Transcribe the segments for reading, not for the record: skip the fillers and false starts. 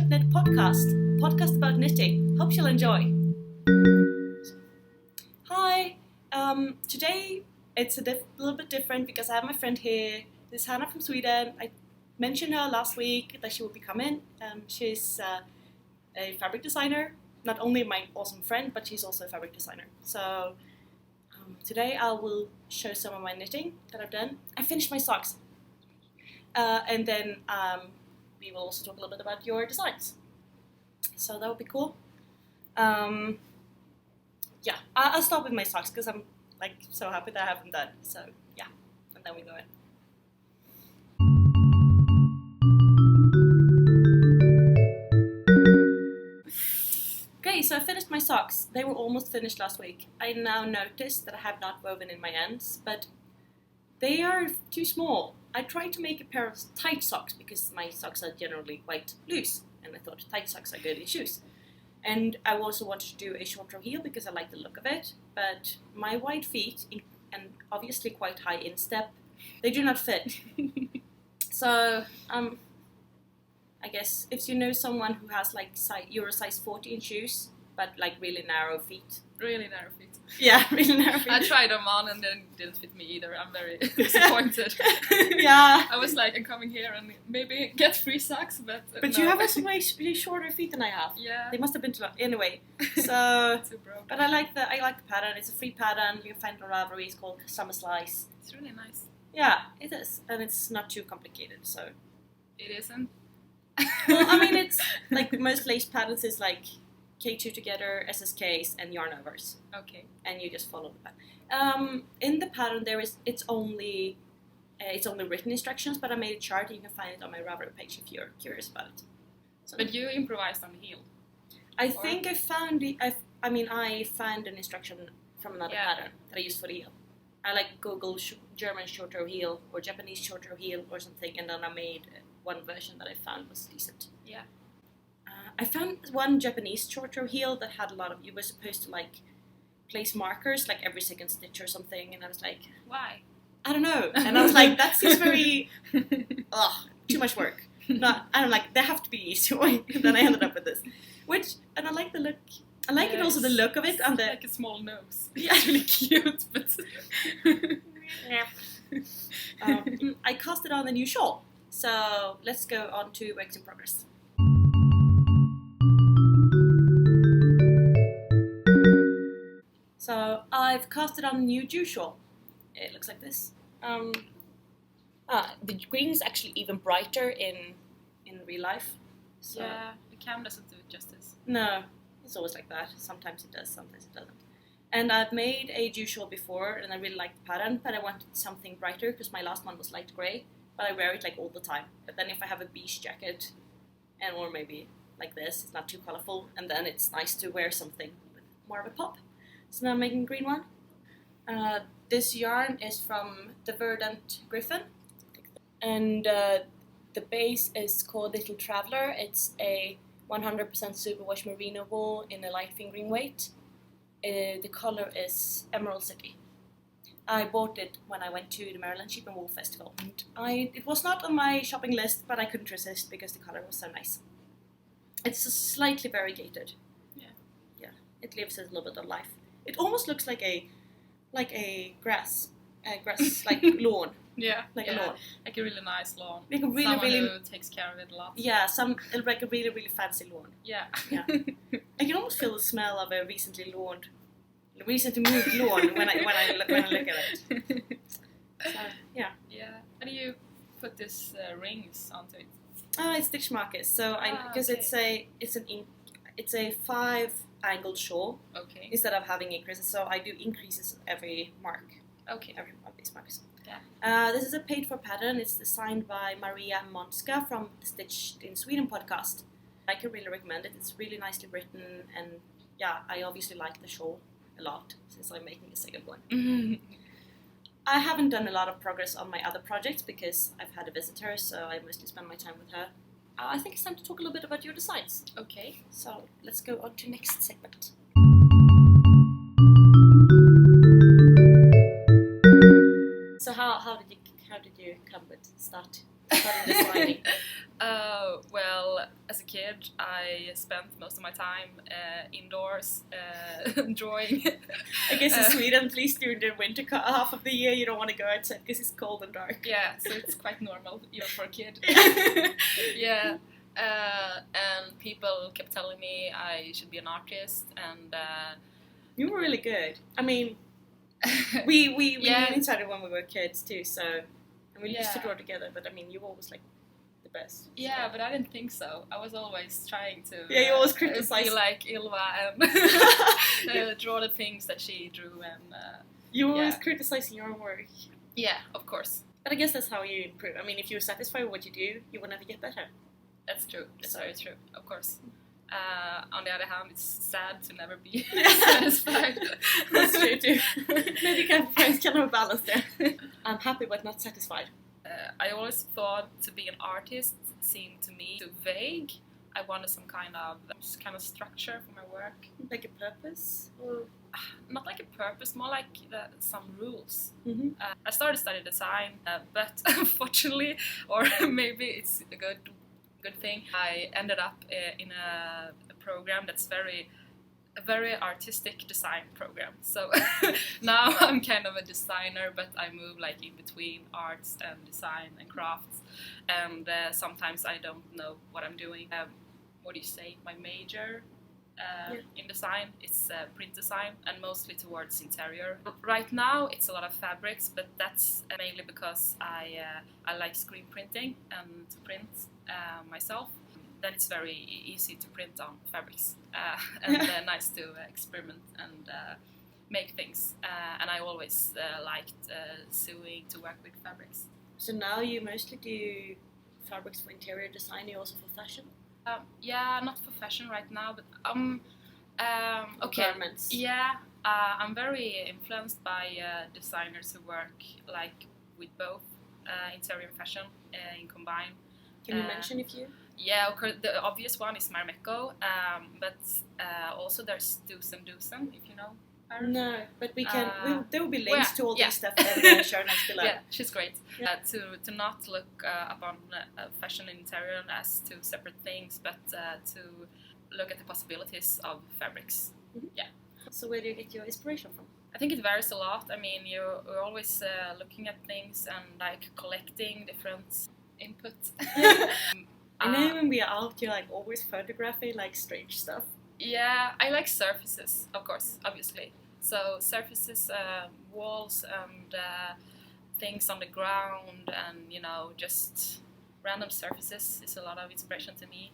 Knit podcast, a podcast about knitting. Hope you'll enjoy. Hi, today it's a little bit different because I have my friend here. This is Hannah from Sweden. I mentioned her last week that she will be coming. She's a fabric designer, not only my awesome friend, but she's also a fabric designer. So today I will show some of my knitting that I've done. I finished my socks. And then we will also talk a little bit about your designs. So that would be cool. I'll start with my socks because I'm so happy that I have them done. So yeah, and then we go in. Okay, so I finished my socks. They were almost finished last week. I now noticed that I have not woven in my ends, but they are too small. I tried to make a pair of tight socks because my socks are generally quite loose, and I thought tight socks are good in shoes. And I also wanted to do a shorter heel because I like the look of it, but my wide feet, and obviously quite high instep, they do not fit. So, I guess if you know someone who has Euro size 14 shoes, but really narrow feet. Really narrow feet. Yeah, really narrow feet. I tried them on and then it didn't fit me either. I'm very disappointed. Yeah. I was I'm coming here and maybe get free socks, but But no. you have also way shorter feet than I have. Yeah. They must have been too long. Anyway, so Too broke. but I like the pattern. It's a free pattern. You can find it on Ravelry. It's called Summer Slice. It's really nice. Yeah, it is, and it's not too complicated. So It isn't. well, I mean, it's most lace patterns is K2 together, SSKs, and yarn overs. Okay. And you just follow the pattern. In the pattern, it's only written instructions, but I made a chart. You can find it on my Ravelry page if you're curious about it. So, But you improvised on the heel. I think I found I found an instruction from another pattern that I used for the heel. I Google German short row heel or Japanese short row heel or something, and then I made one version that I found was decent. Yeah. I found one Japanese short row heel that had a lot of. You were supposed to place markers every second stitch or something, and I was like, why? I don't know. And I was like, that seems very too much work. There have to be easier way. And then I ended up with this, and I like the look. I like it also the look of it and the a small nose. Yeah, It's really cute, but I cast it on the new shawl. So let's go on to works in progress. So I've casted on a new Jew shawl. It looks like this. The green is actually even brighter in real life. So yeah, the cam doesn't do it justice. no, it's always like that. Sometimes it does, sometimes it doesn't. And I've made a Jew shawl before, and I really liked the pattern, but I wanted something brighter because my last one was light grey. But I wear it all the time. But then if I have a beige jacket, or maybe like this, it's not too colorful, and then it's nice to wear something with more of a pop. So now I'm making a green one. This yarn is from the Verdant Griffin, and the base is called Little Traveler. It's a 100% superwash merino wool in a light fingering weight. The color is Emerald City. I bought it when I went to the Maryland Sheep and Wool Festival. And it was not on my shopping list, but I couldn't resist because the color was so nice. It's slightly variegated. Yeah. It lives a little bit of life. It almost looks like a grass lawn. Yeah, a lawn. Like a really nice lawn. Like a really, Someone really who takes care of it a lot. Yeah, like a really, really fancy lawn. Yeah. Yeah. I can almost feel the smell of a recently moved lawn when I look at it. So, yeah. Yeah. How do you put these rings onto it? It's stitch markers. So because okay. it's a 5-angled shawl. Okay. Instead of having increases, so I do increases every mark. Okay. Every one of these marks. Yeah. This is a paid for pattern. It's designed by Maria Montzka from the Stitched in Sweden podcast. I can really recommend it. It's really nicely written, and yeah, I obviously like the shawl a lot since I'm making a second one. I haven't done a lot of progress on my other projects because I've had a visitor, so I mostly spend my time with her. I think it's time to talk a little bit about your designs. Okay. So let's go on to next segment. So how did you come with start starting designing? Well, as a kid, I spent most of my time indoors drawing. I guess in Sweden, at least during the winter half of the year, you don't want to go outside because it's cold and dark. Yeah, so it's quite normal, even for a kid. Yeah. And people kept telling me I should be an artist, and you were really good. I mean, we knew each other when we were kids too, so and we used to draw together. But I mean, you were always like the best. Yeah, so. But I didn't think so. I was always trying to. Yeah, you always criticize. Be like Ylva and draw the things that she drew, and you were always criticizing your own work. Yeah, of course. But I guess that's how you improve. I mean, if you're satisfied with what you do, you will never get better. That's true. That's very true. Of course. On the other hand, it's sad to never be satisfied. That's true too. Maybe you can find kind of a balance there. I'm happy but not satisfied. I always thought to be an artist seemed to me too vague. I wanted some kind of structure for my work. Like a purpose? Or? Not like a purpose, more like some rules. Mm-hmm. I started studying design, but unfortunately, or maybe it's a good thing, I ended up in a program that's a very artistic design program. So now I'm kind of a designer, but I move like in between arts and design and crafts, and sometimes I don't know what I'm doing. What do you say? My major in design is print design, and mostly towards interior. Right now it's a lot of fabrics, but that's mainly because I like screen printing and to print myself. Then it's very easy to print on fabrics, and nice to experiment and make things. And I always liked sewing, to work with fabrics. So now you mostly do fabrics for interior design, you also for fashion? Yeah, not for fashion right now, but okay. Garments. Yeah, I'm very influenced by designers who work like with both interior and fashion in combine. Can you mention a few? Yeah, of course, the obvious one is Maria Montzka, but also there's Dusen, if you know her. No, but we can. There will be links to all this stuff in the show notes below. Yeah, she's great. Yeah. To not look upon fashion and interior as two separate things, but to look at the possibilities of fabrics. Mm-hmm. Yeah. So where do you get your inspiration from? I think it varies a lot. I mean, you're always looking at things and like collecting different input. I know when we are out, you're like always photographing like strange stuff. Yeah, I like surfaces, of course, obviously. So surfaces, walls, and things on the ground, and just random surfaces is a lot of inspiration to me.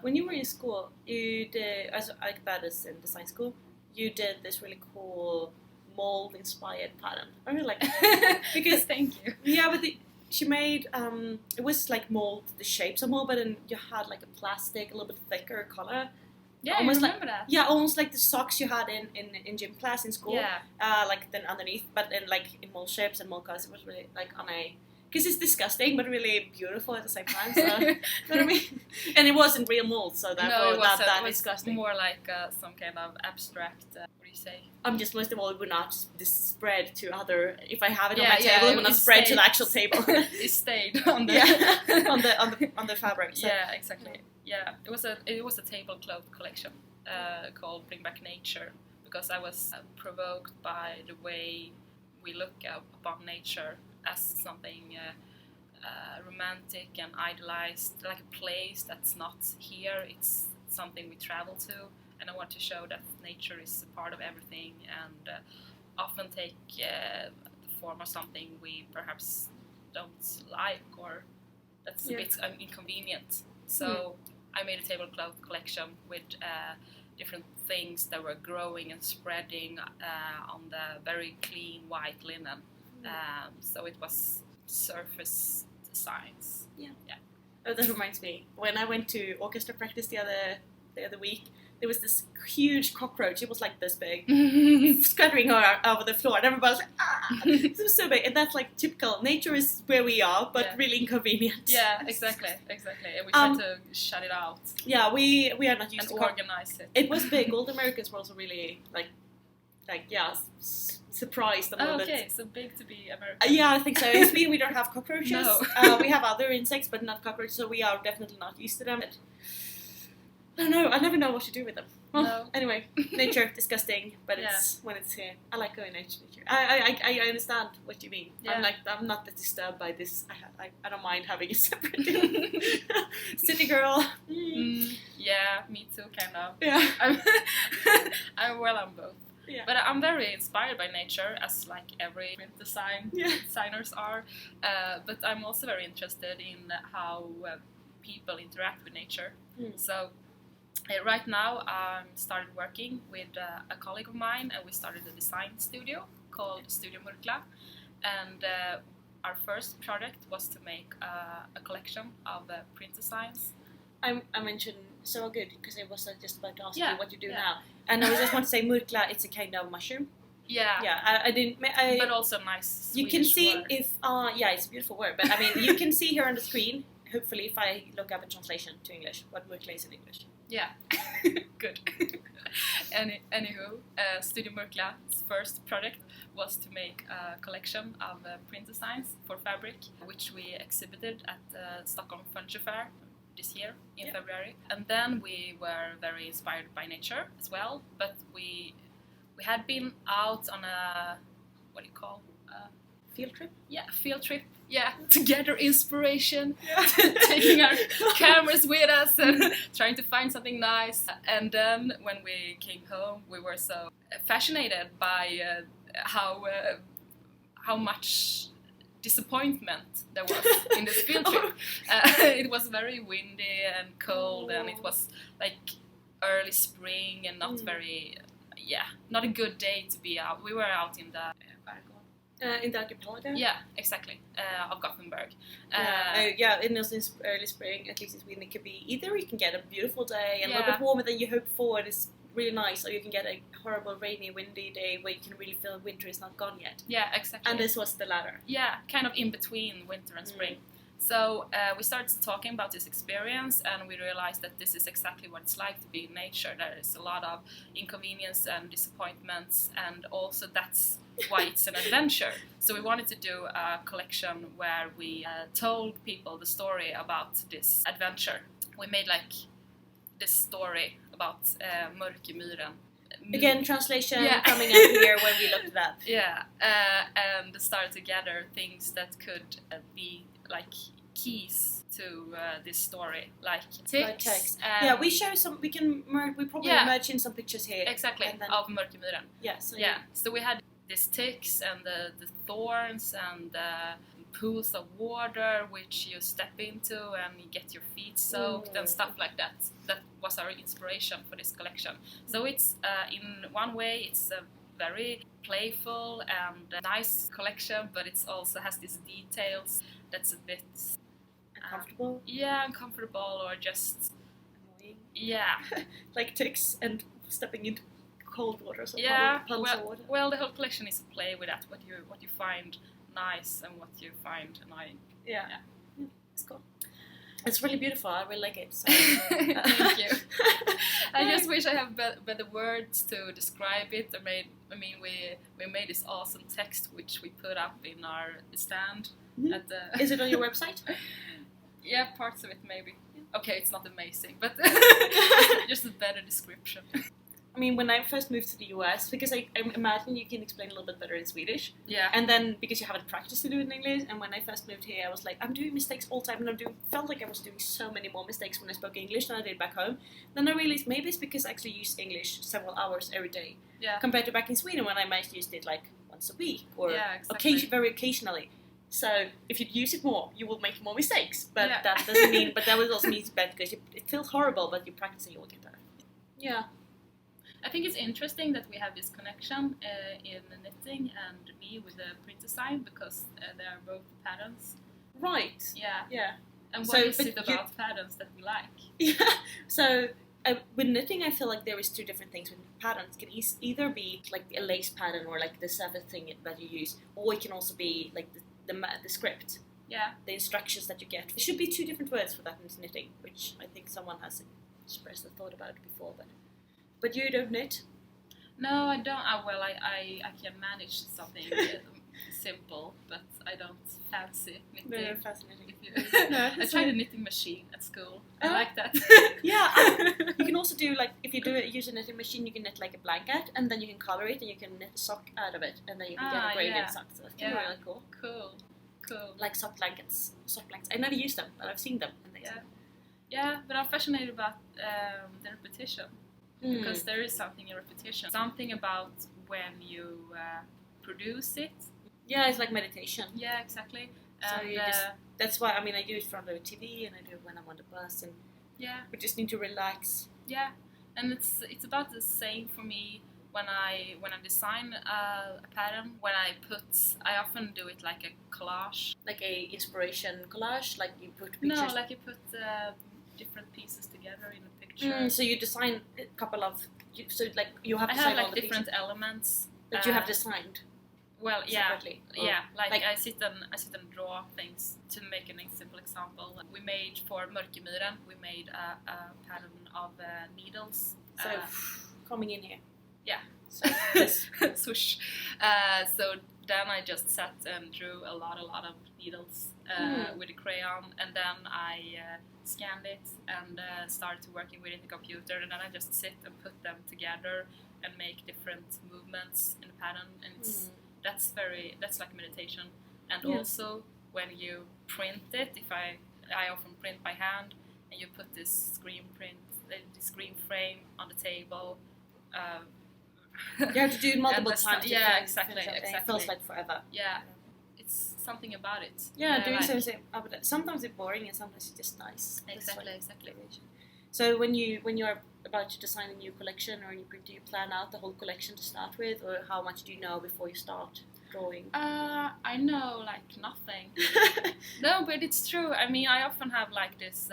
When you were in school, you did, as in design school, you did this really cool mold-inspired pattern. I really like it. Because thank you. Yeah, but she made it was like mold the shapes of mold, but then you had like a plastic, a little bit thicker color. Yeah, almost I remember that. Yeah, almost like the socks you had in gym class in school. Yeah. Like then underneath, but then like in mold shapes and mold colors, it was really like on a. Because it's disgusting, but really beautiful at the same time. So, you know what I mean? And it wasn't real mold, so therefore not that disgusting. More like some kind of abstract. What do you say? Just most of all, it would not spread to other. If I have it on my table, it would not spread to the actual table. It stayed on the on the fabric. So. Yeah, exactly. Yeah, it was a tablecloth collection called Bring Back Nature, because I was provoked by the way we look upon nature as something romantic and idealized, like a place that's not here, it's something we travel to, and I want to show that nature is a part of everything and often take the form of something we perhaps don't like or that's a bit inconvenient. So I made a tablecloth collection with different things that were growing and spreading on the very clean white linen. So it was surface designs. Yeah. Oh, that reminds me. When I went to orchestra practice the other week, there was this huge cockroach. It was like this big, scattering over the floor, and everybody was like, "Ah!" It was so big, and that's like typical. Nature is where we are, but really inconvenient. Yeah, exactly. And we try to shut it out. Yeah, we are not used to organize it. It was big. All the Americans were also really like like surprised a little bit. Okay, so big to be American. Yeah, I think so. In Sweden we don't have cockroaches. No. We have other insects, but not cockroaches, so we are definitely not used to them. I don't know. I never know what to do with them. Well, No. anyway, nature disgusting, but it's when it's here. I like going nature. I understand what you mean. Yeah. I'm not that disturbed by this. I don't mind having a separate city girl. Yeah, me too, kind of. Yeah. I'm both. Yeah. But I'm very inspired by nature, as like every print designers are. But I'm also very interested in how people interact with nature. So right now I'm started working with a colleague of mine, and we started a design studio called Studio Murkla. And our first project was to make a collection of print designs. I mentioned so good because I was just about to ask you what you do Yeah. now, and I just want to say Murkla. It's a kind of mushroom. Yeah. Yeah, I didn't. But also nice. You can Swedish see word. if it's a beautiful word, but I mean you can see here on the screen. Hopefully, if I look up a translation to English, what Murkla is in English. Yeah, good. Anywho, Studio Murkla's first project was to make a collection of print designs for fabric, which we exhibited at the Stockholm Furniture Fair this year in February. And then we were very inspired by nature as well, but we had been out on a, what do you call? Field trip? Yeah, field trip. Yeah, to gather inspiration, Yeah. taking our cameras with us and trying to find something nice. And then when we came home, we were so fascinated by how much disappointment there was in this field trip. It was very windy and cold, and it was like early spring and not very, not a good day to be out. We were out in the in the archipelago? Yeah, exactly, of Gothenburg. In early spring, at least in Sweden, it could be either you can get a beautiful day and a little bit warmer than you hope for, and it's really nice, or you can get a horrible, rainy, windy day where you can really feel winter is not gone yet. Yeah, exactly. And this was the latter. Yeah, kind of in between winter and spring. So we started talking about this experience, and we realized that this is exactly what it's like to be in nature. There is a lot of inconvenience and disappointments, and also that's why it's an adventure. So we wanted to do a collection where we told people the story about this adventure. We made like this story about Mörkemyren. Again, translation coming up here when we looked it up. Yeah, and started to gather things that could be like keys to this story, like ticks. We show some. We probably merge in some pictures here. Exactly, of Mörkemyren. Yeah. So we had these ticks and the thorns and the pools of water which you step into and you get your feet soaked and stuff like that. That was our inspiration for this collection. So it's in one way it's a very playful and nice collection, but it also has these details that's a bit uncomfortable. Uncomfortable or just annoying. Yeah, like ticks and stepping into cold water or something. Puddles of water. Well, the whole collection is a play with that. What you find nice and what you find annoying. Yeah. It's cool. It's really beautiful. I really like it. So. Thank you. I just wish I have better words to describe it. We made this awesome text which we put up in our stand. At the Is it on your website? Yeah, parts of it maybe. Okay, it's not amazing, but just a better description. I mean, when I first moved to the US, because I imagine you can explain a little bit better in Swedish. Yeah. And then, because you haven't practiced to do it in English, and when I first moved here, I was like, I'm doing mistakes all the time, and felt like I was doing so many more mistakes when I spoke English than I did back home. Then I realized maybe it's because I actually use English several hours every day. Yeah. Compared to back in Sweden, when I might used it like once a week, or exactly. very occasionally. So if you use it more, you will make more mistakes. But that doesn't mean, but that would also mean it's bad because it feels horrible, but you practice and you will get better. Yeah. I think it's interesting that we have this connection in knitting and me with the print design because they are both patterns. Right. Yeah. And what is it about patterns that we like? Yeah. So with knitting, I feel like there is two different things. With patterns, it can either be like a lace pattern or like the seventh thing that you use, or it can also be like the script. Yeah. The instructions that you get. There should be two different words for that in knitting, which I think someone has expressed a thought about before, but you don't knit? No, I don't. Well, I can manage something simple, but I don't fancy knitting. Very fascinating. I tried a knitting machine at school. I like that. You can also do like if you use a knitting machine, you can knit like a blanket, and then you can color it, and you can knit a sock out of it, and then you can get a gradient sock. So it's really cool. Cool. Like sock blankets. I never use them, but I've seen them. And yeah, but I'm fascinated about the repetition because there is something in repetition, something about when you produce it. Yeah, it's like meditation. Yeah, exactly. So that's why I do it from the TV, and I do it when I'm on the bus, and we just need to relax. Yeah, and it's about the same for me when I design a pattern. I often do it like a collage, like a inspiration collage, like you put pictures. No, like you put different pieces together in a picture. So you design a couple of. So like you have. I have like different elements that you have designed. Well, separately. Like I sit and draw things. To make an simple example, we made for Murkla, we made a pattern of needles. So coming in here. Yeah. So swoosh. So then I just sat and drew a lot of needles with a crayon, and then I scanned it and started working with it in the computer, and then I just sit and put them together and make different movements in the pattern, and that's like meditation. And also when you print it, I often print by hand, and you put this screen frame on the table. You have to do it multiple times. Yeah, exactly. It feels like forever. Yeah, it's something about it. Yeah, doing something about it. Sometimes it's boring, and sometimes it's just nice. Exactly. So when you're about to design a new collection or a new print, do you plan out the whole collection to start with, or how much do you know before you start drawing? I know like nothing. No, but it's true. I mean, I often have like this.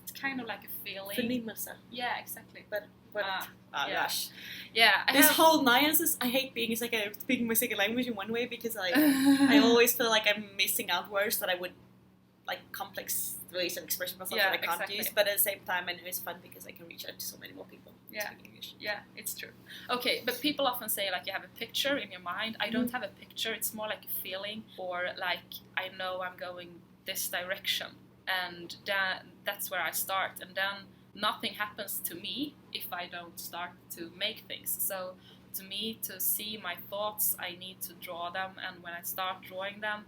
It's kind of like a feeling. Förnimmelse. Yeah, exactly. But gosh. Yeah. Whole nuances. I hate speaking my second language in one way, because I always feel like I'm missing out words that I would like complex ways of expressing myself that I can't use. But at the same time, I know it's fun because I can reach out to so many more people. Yeah. English. Yeah, it's true. Okay, but people often say like you have a picture in your mind. I don't have a picture. It's more like a feeling, or like I know I'm going this direction, and that's where I start, and then nothing happens to me if I don't start to make things. So to me, to see my thoughts, I need to draw them, and when I start drawing them,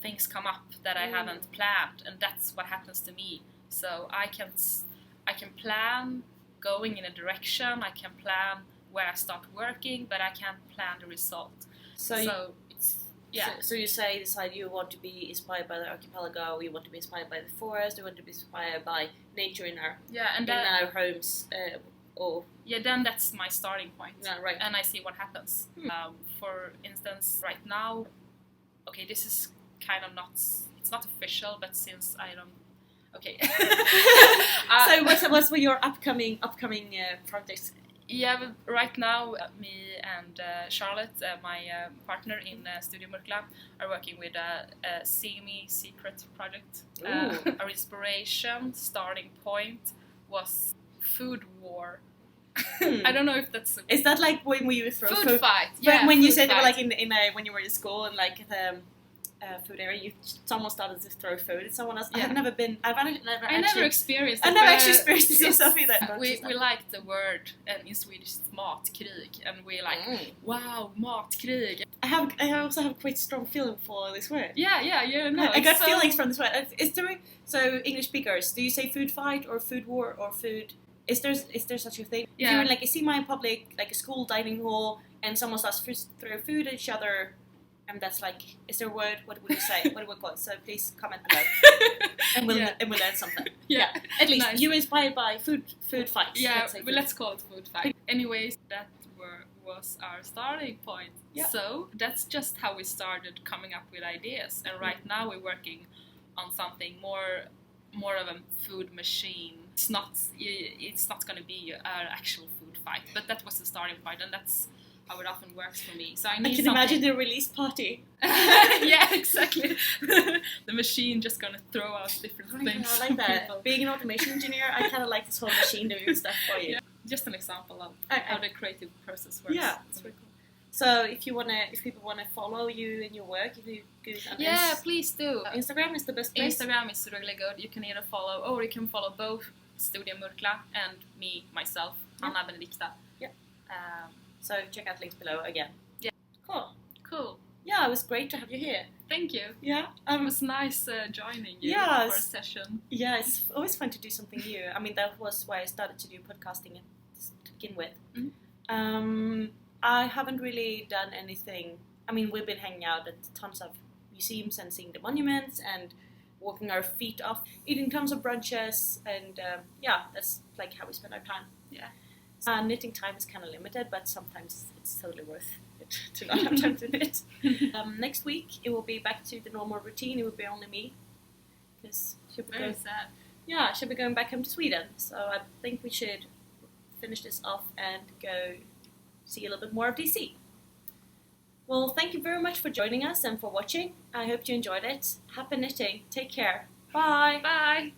things come up that I haven't planned, and that's what happens to me. So I can plan going in a direction, I can plan where I start working, but I can't plan the result. So it's So you decide you want to be inspired by the archipelago, you want to be inspired by the forest, you want to be inspired by nature in our our homes, then that's my starting point. Yeah, right. And I see what happens. For instance, right now, okay, this is kind of it's not official, but since I don't. Okay. So what's for your upcoming projects? Yeah, but right now, me and Charlotte, my partner in Studio Murkla, are working with a semi-secret project. Our inspiration starting point was food war. I don't know if that's. Is that like when we throw food fight? Yeah. When you said like in when you were in school and like the food area, someone started to throw food at someone else. Yeah. I've never experienced it. I've never actually experienced it yourself either. We like the word in Swedish matkrig, and we like wow, matkrig. I also have quite strong feeling for this word. Yeah. No, I got feelings from this word. So English speakers, do you say food fight or food war or food? Is there such a thing? Yeah. If you're in like a semi-public, like a school dining hall, and someone starts to throw food at each other, and that's like, is there a word? What would you say? What would we call it? So please comment below, and we'll learn something. Yeah. At least you were inspired by food fights. Yeah, let's call it food fight. Anyways, that was our starting point. Yeah. So that's just how we started coming up with ideas, and right now we're working on something more of a food machine. It's not going to be an actual food fight, but that was the starting point, and that's how it often works for me. So I can imagine the release party. Yeah, exactly. The machine just gonna throw out different things. I like that. Being an automation engineer, I kind of like this whole machine doing stuff for you. Yeah. just an example of I- how the creative process works. Yeah, it's really cool. So if people wanna follow you in your work, if you go on Yeah, please do. Instagram is the best place. Instagram is really good. You can either follow, or you can follow both Studio Murkla and me, myself, Yeah. Anna Benedicta. Yeah. So check out links below again. Yeah. Cool. Cool. Yeah, it was great to have you here. Thank you. Yeah. It was nice joining you Yes. for a session. Yeah, it's always fun to do something new. I mean, that was why I started to do podcasting to begin with. Mhm. I haven't really done anything. I mean, we've been hanging out at tons of museums and seeing the monuments and walking our feet off, eating tons of brunches, and yeah, that's like how we spend our time. Yeah. Knitting time is kind of limited, but sometimes it's totally worth it to not have time to knit. Next week, it will be back to the normal routine. It will be only me, because Very sad. she'll be going back home to Sweden. So I think we should finish this off and go see a little bit more of DC. Well, thank you very much for joining us and for watching. I hope you enjoyed it. Happy knitting. Take care. Bye. Bye.